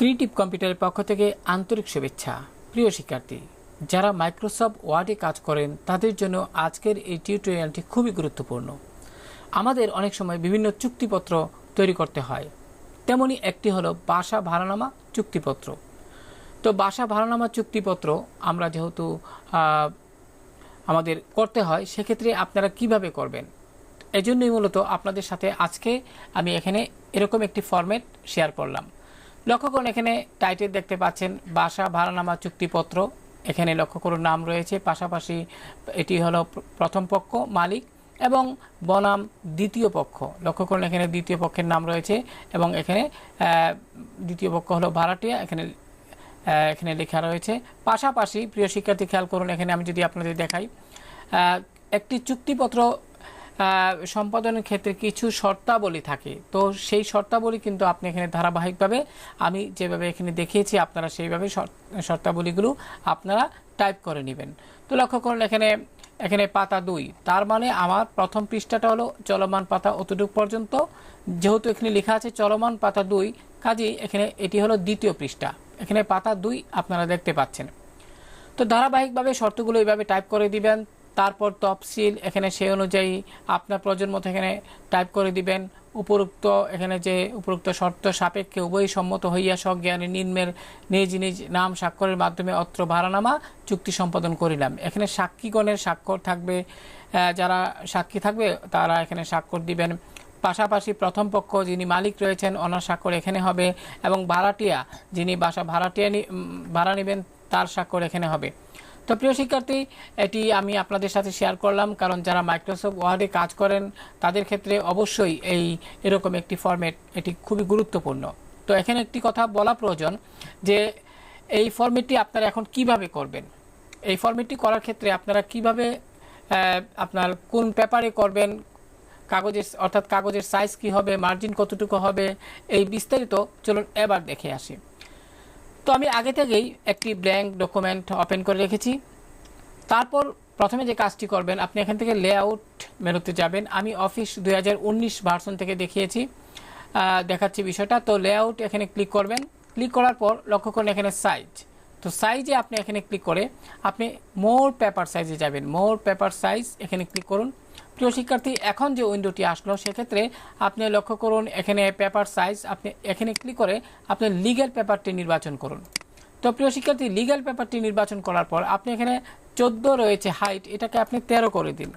Creative কম্পিউটারের পক্ষ থেকে আন্তরিক শুভেচ্ছা। প্রিয় শিক্ষার্থী, যারা মাইক্রোসফট ওয়ার্ডে কাজ করেন তাদের জন্য আজকের এই টিউটোরিয়ালটি খুবই গুরুত্বপূর্ণ। আমাদের অনেক সময় বিভিন্ন চুক্তিপত্র তৈরি করতে হয়, তেমনি একটি হলো বাসা ভাড়ানামা চুক্তিপত্র। তো বাসা ভাড়ানামা চুক্তিপত্র আমরা যেহেতু আমাদের করতে হয়, সেক্ষেত্রে আপনারা কিভাবে করবেন, এজন্যই মূলত আপনাদের সাথে আজকে আমি এখানে এরকম একটি ফরম্যাট শেয়ার করলাম। লক্ষ্য করুন, এখানে টাইটেল দেখতে পাচ্ছেন বাসা ভাড়ানামা চুক্তিপত্র। এখানে লক্ষ্য করুন নাম রয়েছে, পাশাপাশি এটি হলো প্রথম পক্ষ মালিক এবং বনাম দ্বিতীয় পক্ষ। লক্ষ্য করুন এখানে দ্বিতীয় পক্ষের নাম রয়েছে এবং এখানে দ্বিতীয় পক্ষ হলো ভাড়াটিয়া, এখানে লেখা রয়েছে। পাশাপাশি প্রিয় শিক্ষার্থী খেয়াল করুন, এখানে আমি যদি আপনাদের দেখাই, একটি চুক্তিপত্র সম্পাদনের ক্ষেত্রে কিছু শর্তাবলী থাকে। তো সেই শর্তাবলী কিন্তু আপনি এখানে ধারাবাহিকভাবে আমি যেভাবে এখানে দেখিয়েছি আপনারা সেইভাবে শর্তাবলীগুলো আপনারা টাইপ করে নেবেন। তো লক্ষ্য করুন এখানে পাতা 2, তার মানে আমার প্রথম পৃষ্ঠাটা হলো চলমান পাতা অতটুকু পর্যন্ত। যেহেতু এখানে লেখা আছে চলমান পাতা 2, কাজেই এখানে এটি হলো দ্বিতীয় পৃষ্ঠা। এখানে পাতা 2 আপনারা দেখতে পাচ্ছেন। তো ধারাবাহিকভাবে শর্তগুলো এইভাবে টাইপ করে দিবেন। তারপর তফসিল এখানে সেই অনুযায়ী আপনার প্রয়োজন মতো এখানে টাইপ করে দিবেন। উপরোক্ত শর্ত সাপেক্ষে উভয় সম্মত হইয়া সজ্ঞানে নিম্নের নিজ নিজ নাম স্বাক্ষরের মাধ্যমে অত্র ভাড়ানামা চুক্তি সম্পাদন করিলাম। এখানে সাক্ষীগণের স্বাক্ষর থাকবে, যারা সাক্ষী থাকবে তারা এখানে স্বাক্ষর দিবেন। পাশাপাশি প্রথম পক্ষ যিনি মালিক রয়েছেন ওনার স্বাক্ষর এখানে হবে এবং ভাড়াটিয়া যিনি ভাড়া নেবেন তার স্বাক্ষর এখানে হবে। তো প্রিয় শিক্ষার্থী, এটি আমি আপনাদের সাথে শেয়ার করলাম, কারণ যারা মাইক্রোসফট ওয়ার্ডে কাজ করেন তাদের ক্ষেত্রে অবশ্যই এরকম একটি ফরম্যাট এটি খুবই গুরুত্বপূর্ণ। তো এখানে একটি কথা বলা প্রয়োজন যে এই ফরম্যাটটি আপনারা এখন কিভাবে করবেন। এই ফরম্যাটটি করার ক্ষেত্রে আপনারা কিভাবে আপনার কোন পেপারে করবেন, কাগজের সাইজ কি হবে, মার্জিন কতটুকু হবে, এই বিস্তারিত চলুন এবার দেখে আসি। তো আমি আগে থেকেই একটি ব্ল্যাঙ্ক ডকুমেন্ট ওপেন করে রেখেছি। তারপর প্রথমে যে কাজটি করবেন, আপনি এখান থেকে লেআউট মেনুতে যাবেন। আমি অফিস 2019 ভার্সন থেকে দেখাচ্ছি বিষয়টা। তো লেআউট এখানে ক্লিক করবেন। ক্লিক করার পর লক্ষ্য করুন এখানে সাইজ। তো সাইজে আপনি এখানে ক্লিক করে আপনি মোর পেপার সাইজে যাবেন। মোর পেপার সাইজ এখানে ক্লিক করুন। প্রিয় শিক্ষার্থী, এখন যে উইন্ডোটি আসলো সেক্ষেত্রে আপনি লক্ষ্য করুন এখানে পেপার সাইজ, আপনি এখানে ক্লিক করে আপনি লিগ্যাল পেপারটি নির্বাচন করুন। তো প্রিয় শিক্ষার্থী, লিগ্যাল পেপারটি নির্বাচন করার পর আপনি এখানে 14 রয়েছে হাইট, এটাকে আপনি 13 করে দিন।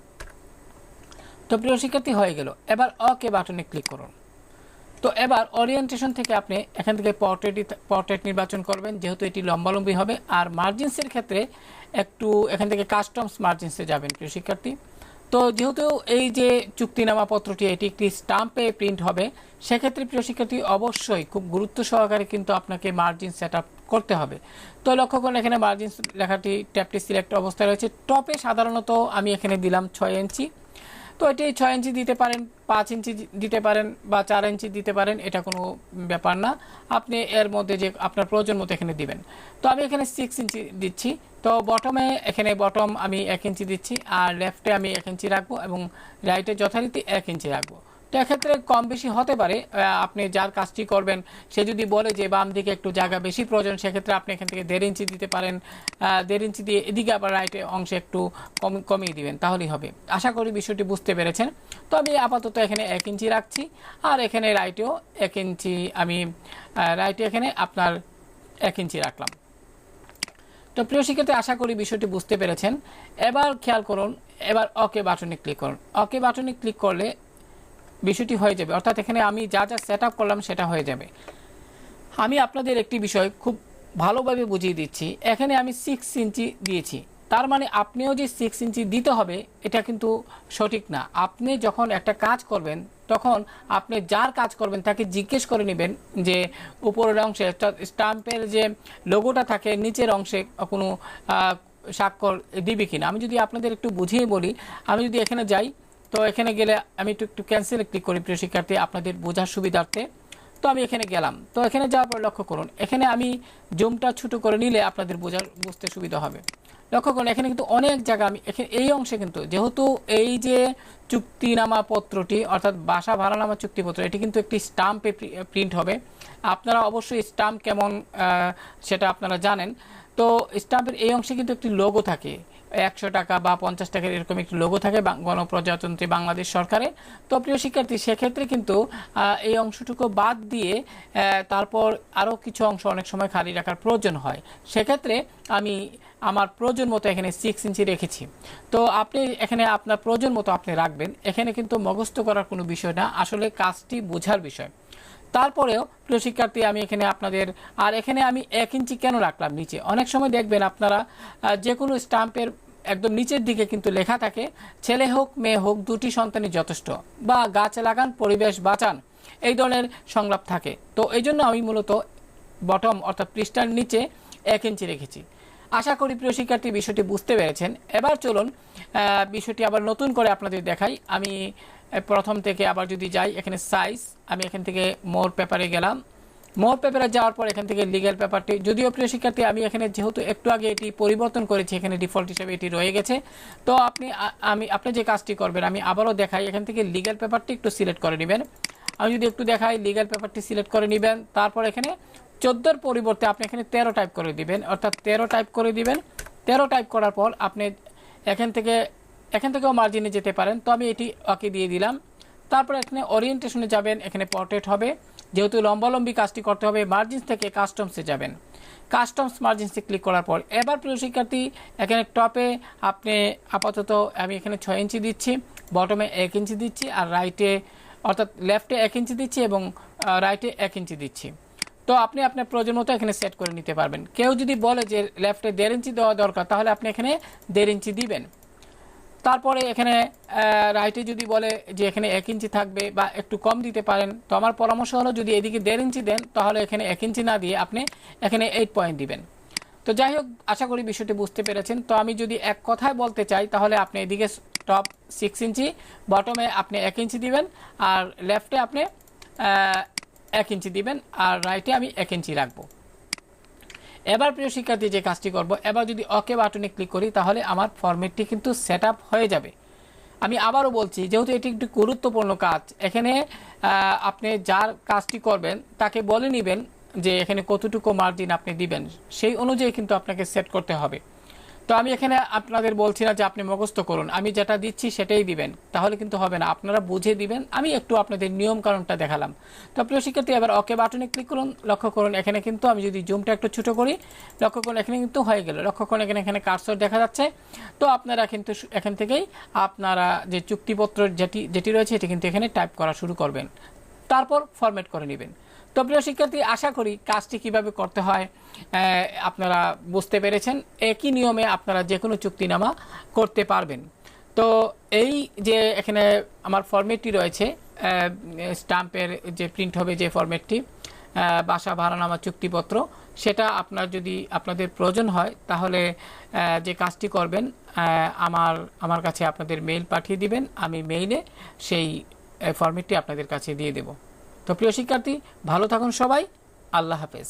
তো প্রিয় শিক্ষার্থী হয়ে গেল। এবার ওকে বাটনে ক্লিক করুন। তো এবার ওরিয়েন্টেশন থেকে আপনি এখান থেকে পোর্ট্রেট নির্বাচন করবেন, যেহেতু এটি লম্বালম্বি হবে। আর মার্জিনসের ক্ষেত্রে একটু এখান থেকে কাস্টমস মার্জিনসে যাবেন প্রিয় শিক্ষার্থী। তো যেহেতু এই যে চুক্তিনামা পত্রটি এটি একটি স্টাম্পে প্রিন্ট হবে, সেক্ষেত্রে প্রিয় শিক্ষার্থী অবশ্যই খুব গুরুত্ব সহকারে কিন্তু আপনাকে মার্জিন সেট করতে হবে। তো লক্ষ্য করুন এখানে মার্জিন লেখাটি ট্যাবটি সিলেক্ট অবস্থায় রয়েছে। টপে সাধারণত আমি এখানে দিলাম 6 ইঞ্চি। তো এটি 6 ইঞ্চি দিতে পারেন, 5 ইঞ্চি দিতে পারেন বা 4 ইঞ্চি দিতে পারেন, এটা কোনো ব্যাপার না। আপনি এর মধ্যে যে আপনার প্রয়োজন মতো এখানে দিবেন। তো আমি এখানে 6 ইঞ্চি দিচ্ছি। তো বটম আমি 1 ইঞ্চি দিচ্ছি, আর লেফটে আমি 1 ইঞ্চি রাখবো এবং রাইটে যথারীতি 1 ইঞ্চি রাখবো। তো এক্ষেত্রে কম বেশি হতে পারে। আপনি যার কাজটি করবেন সে যদি বলে যে বাম দিকে একটু জায়গা বেশি প্রয়োজন, সেক্ষেত্রে আপনি এখান থেকে 1.5 ইঞ্চি দিতে পারেন। 1.5 ইঞ্চি দিয়ে এদিকে আবার রাইটে অংশে একটু কমিয়ে দিবেন, তাহলেই হবে। আশা করি বিষয়টি বুঝতে পেরেছেন। তো আমি আপাতত এখানে 1 ইঞ্চি রাখছি, আর এখানে রাইটেও 1 ইঞ্চি আমি রাইটে এখানে আপনার 1 ইঞ্চি রাখলাম। তো প্রিয় শিক্ষার্থী, আশা করি বিষয়টি বুঝতে পেরেছেন। এবার খেয়াল করুন, এবার ওকে বাটনে ক্লিক করুন। ওকে বাটনে ক্লিক করলে বিষয়টি হয়ে যাবে, অর্থাৎ এখানে আমি যা সেট আপ করলাম সেটা হয়ে যাবে। আমি আপনাদের একটি বিষয় খুব ভালোভাবে বুঝিয়ে দিচ্ছি। এখানে আমি 6 ইঞ্চি দিয়েছি, তার মানে আপনিও যে 6 ইঞ্চি দিতে হবে এটা কিন্তু সঠিক না। আপনি যখন একটা কাজ করবেন তখন আপনি যার কাজ করবেন তাকে জিজ্ঞেস করে নেবেন যে উপরের অংশে স্টাম্পের যে লোগোটা থাকে নিচের অংশে কোনো স্বাক্ষর দিবে কিনা। আমি যদি আপনাদের একটু বুঝিয়ে বলি, আমি যদি এখানে যাই, তো এখানে গেলে আমি একটু ক্যান্সেলে ক্লিক করি প্রিয় শিক্ষার্থী আপনাদের বোঝার সুবিধার্থে। তো আমি এখানে গেলাম। তো এখানে যাওয়ার পর লক্ষ্য করুন এখানে আমি জুমটা ছোট করে নিলে আপনাদের বুঝতে সুবিধা হবে। লক্ষ্য করুন এখানে কিন্তু অনেক জায়গা আমি এখানে এই অংশে কিন্তু যেহেতু এই যে চুক্তিনামা পত্রটি অর্থাৎ বাসা ভাড়ানামা চুক্তিপত্র এটি কিন্তু একটি স্টাম্পে প্রিন্ট হবে। আপনারা অবশ্যই স্টাম্প কেমন সেটা আপনারা জানেন। তো স্টাম্পের এই অংশে কিন্তু একটি লোগো থাকে, 100 টাকা বা 50 টাকার এরকম একটি লোগো থাকে গণপ্রজাতন্ত্রী বাংলাদেশ সরকারের। তো প্রিয় শিক্ষার্থী, সেক্ষেত্রে কিন্তু এই অংশটুকু বাদ দিয়ে তারপর আরও কিছু অংশ অনেক সময় খালি রাখার প্রয়োজন হয়। সেক্ষেত্রে আমি আমার প্রয়োজন মতো এখানে 6 ইঞ্চি রেখেছি। তো আপনি এখানে আপনার প্রয়োজন মতো আপনি রাখবেন। এখানে কিন্তু মুখস্থ করার কোনো বিষয় না, আসলে কাজটি বোঝার বিষয়। তারপরেও প্রিয় শিক্ষার্থী, আমি এখানে আপনাদের আর এখানে আমি 1 ইঞ্চি কেন রাখলাম নিচে? অনেক সময় দেখবেন আপনারা যে কোনো স্টাম্পের একদম নিচের দিকে কিন্তু লেখা থাকে ছেলে হোক মেয়ে হোক দুটি সন্তানই যথেষ্ট, বা গাছ লাগান পরিবেশ বাঁচান, এই ধরনের সংলাপ থাকে। তো এই জন্য আমি মূলত বটম অর্থাৎ পৃষ্ঠার নিচে 1 ইঞ্চি রেখেছি। আশা করি প্রিয় শিক্ষার্থী বিষয়টি বুঝতে পেরেছেন। এবার চলুন বিষয়টি আবার নতুন করে আপনাদের দেখাই। আমি প্রথম থেকে আবার যদি যাই, এখানে সাইজ, আমি এখান থেকে মোর পেপারে গেলাম। মোর পেপারে যাওয়ার পর এখান থেকে লিগ্যাল পেপারটি, যদিও প্রিয় শিক্ষার্থী আমি এখানে যেহেতু একটু আগে এটি পরিবর্তন করেছি, এখানে ডিফল্ট হিসেবে এটি রয়ে গেছে। তো আপনি যে কাজটি করবেন আমি আবারও দেখাই, এখান থেকে লিগ্যাল পেপারটি একটু সিলেক্ট করে নেবেন। আমি যদি একটু দেখাই, লিগ্যাল পেপারটি সিলেক্ট করে নেবেন। তারপর এখানে 14 পরিবর্তে আপনি এখানে 13 টাইপ করে দিবেন, অর্থাৎ 13 টাইপ করে দিবেন। 13 টাইপ করার পর আপনি এখান থেকেও মার্জিনে যেতে পারেন। তো আমি এটি ওকে দিয়ে দিলাম। তারপর এখানে ওরিয়েন্টেশনে যাবেন, এখানে পোর্ট্রেট হবে, যেহেতু লম্বালম্বি কাজটি করতে হবে। মার্জিনস থেকে কাস্টমসে যাবেন, কাস্টমস মার্জিনসে ক্লিক করার পর এবার প্রিয় শিক্ষার্থী এখানে টপে আপনি আপাতত আমি এখানে 6 ইঞ্চি দিচ্ছি, বটমে 1 ইঞ্চি দিচ্ছি, আর রাইটে অর্থাৎ লেফটে 1 ইঞ্চি দিচ্ছি এবং রাইটে 1 ইঞ্চি দিচ্ছি। তো আপনি আপনার প্রয়োজন মতো এখানে সেট করে নিতে পারবেন। কেউ যদি বলে যে লেফটে 1.5 ইঞ্চি দেওয়া দরকার, তাহলে আপনি এখানে 1.5 ইঞ্চি দিবেন। তারপরে এখানে রাইটে যদি বলে যে এখানে 1 ইঞ্চি থাকবে বা একটু কম দিতে পারেন, তো আমার পরামর্শ হলো যদি এদিকে 1.5 ইঞ্চি দেন তাহলে এখানে 1 ইঞ্চি না দিয়ে আপনি এখানে 8 পয়েন্ট দিবেন। তো যাই হোক, আশা করি বিষয়টি বুঝতে পেরেছেন। তো আমি যদি এক কথায় বলতে চাই তাহলে আপনি এদিকে টপ 6 ইঞ্চি, বটমে আপনি 1 ইঞ্চি দিবেন, আর লেফটে আপনি 1 ইঞ্চি দিবেন, আর রাইটে আমি 1 ইঞ্চি রাখবো। এবার প্রিয় শিক্ষার্থী যে কাজটি করব, এবার যদি ওকে বাটনে ক্লিক করি তাহলে আমার ফরম্যাটটি কিন্তু সেট আপ হয়ে যাবে। আমি আবারও বলছি, যেহেতু এটি একটি গুরুত্বপূর্ণ কাজ, এখানে আপনি যার কাজটি করবেন তাকে বলে নেবেন যে এখানে কতটুকু মার্জিন আপনি দিবেন, সেই অনুযায়ী কিন্তু আপনাকে সেট করতে হবে। তো আমি এখানে আপনাদের বলছি না যে আপনি মুখস্থ করুন, আমি যেটা দিচ্ছি সেটাই দিবেন, তাহলে কিন্তু হবে না, আপনারা বুঝে দিবেন। আমি একটু আপনাদের নিয়ম কারণটা দেখালাম। তো প্রিয় শিক্ষার্থী এবার ওকে বাটনে ক্লিক করুন। লক্ষ্য করুন এখানে কিন্তু আমি যদি জুমটা একটু ছোট করি, লক্ষ্য করুন এখানে কিন্তু হয়ে গেল। লক্ষ্য করুন এখানে কার্সর দেখা যাচ্ছে। তো আপনারা কিন্তু এখান থেকেই আপনারা যে চুক্তিপত্র যেটি রয়েছে এটি কিন্তু এখানে টাইপ করা শুরু করবেন, তারপর ফরম্যাট করে নেবেন। তো প্রিয় শিক্ষার্থী, আশা করি কাজটি কিভাবে করতে হয় আপনারা বুঝতে পেরেছেন। একই নিয়মে আপনারা যে কোনো চুক্তিনামা করতে পারবেন। তো এই যে এখানে আমার ফরম্যাটটি রয়েছে, স্টাম্পের যে প্রিন্ট হবে যে ফরম্যাটটি, বাসা ভাড়ানামা চুক্তিপত্র, সেটা আপনাদের প্রয়োজন হয় তাহলে যে কাজটি করবেন, আমার কাছে আপনাদের মেইল পাঠিয়ে দিবেন, আমি মেইলে সেই ফরম্যাটটি আপনাদের কাছে দিয়ে দেব। তো প্রিয় শিক্ষার্থী, ভালো থাকুন সবাই। আল্লাহ হাফেজ।